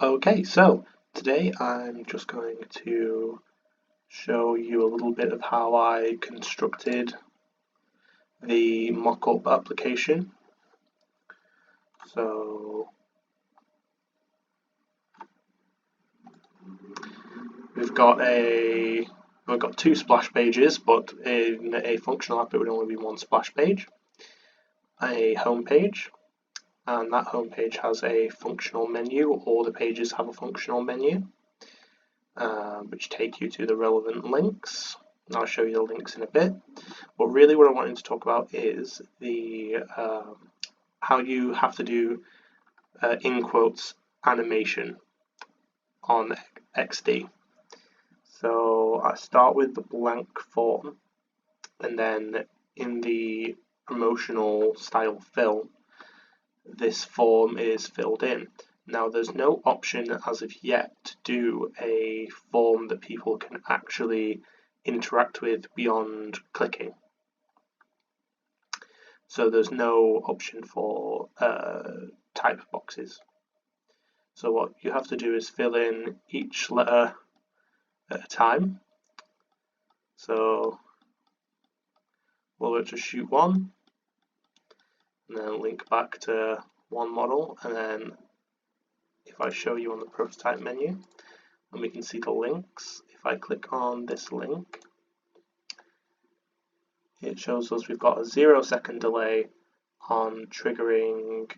Okay, so today I'm just going to show you a little bit of how I constructed the mockup application. So we've got two splash pages, but in a functional app it would only be one splash page, a home page, and that home page has a functional menu. All the pages have a functional menu, which take you to the relevant links. And I'll show you the links in a bit. But really what I wanted to talk about is the how you have to do in quotes animation on XD. So I start with the blank form, and then in the promotional style fill, this form is filled in. Now there's no option as of yet to do a form that people can actually interact with beyond clicking. So there's no option for type boxes. So what you have to do is fill in each letter at a time. So we'll just shoot one, and then link back to one model, and then if I show you on the prototype menu, and we can see the links. If I click on this link, it shows us we've got a 0-second delay on triggering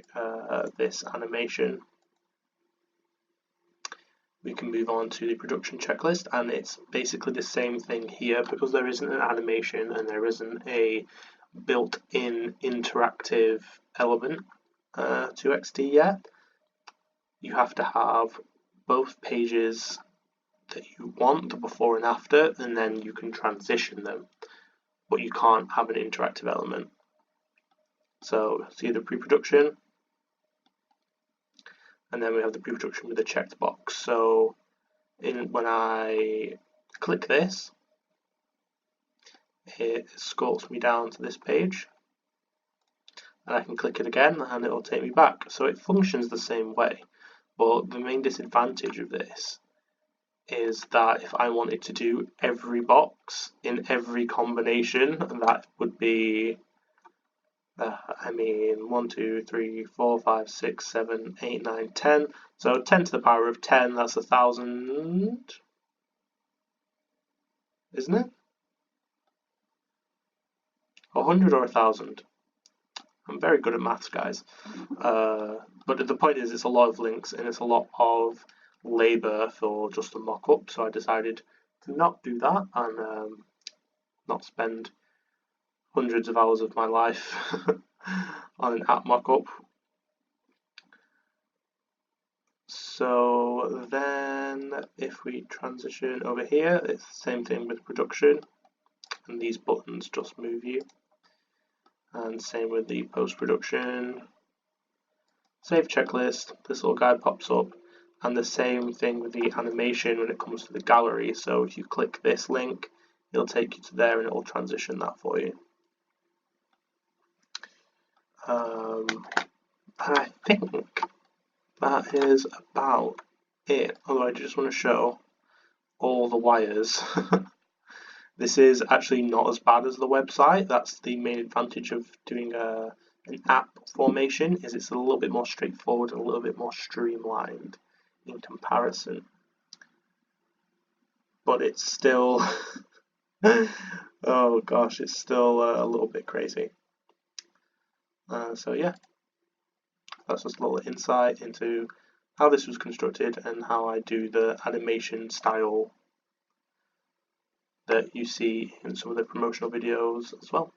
this animation. We can move on to the production checklist, and it's basically the same thing here because there isn't an animation and there isn't a built-in interactive element to XD yet. You have to have both pages that you want, the before and after, and then you can transition them, but you can't have an interactive element. So see the pre-production, and then we have the pre-production with a checked box. So when I click this, it scrolls me down to this page, and I can click it again and it will take me back. So it functions the same way, but the main disadvantage of this is that if I wanted to do every box in every combination, that would be 1, 2, 3, 4, 5, 6, 7, 8, 9, 10. So 10 to the power of 10, that's 1,000, isn't it? 100 or 1,000. I'm very good at maths, guys. But the point is, it's a lot of links and it's a lot of labor for just a mock-up. So I decided to not do that and not spend hundreds of hours of my life on an app mock-up. So then if we transition over here, it's the same thing with production, and these buttons just move you. And same with the post-production. Save checklist, this little guide pops up, and the same thing with the animation when it comes to the gallery. So if you click this link, it'll take you to there and it'll transition that for you. And I think that is about it. Although I just want to show all the wires. This is actually not as bad as the website. That's the main advantage of doing an app formation, is it's a little bit more straightforward and a little bit more streamlined in comparison. But it's still, oh gosh, it's still a little bit crazy. So yeah, that's just a little insight into how this was constructed and how I do the animation style that you see in some of the promotional videos as well.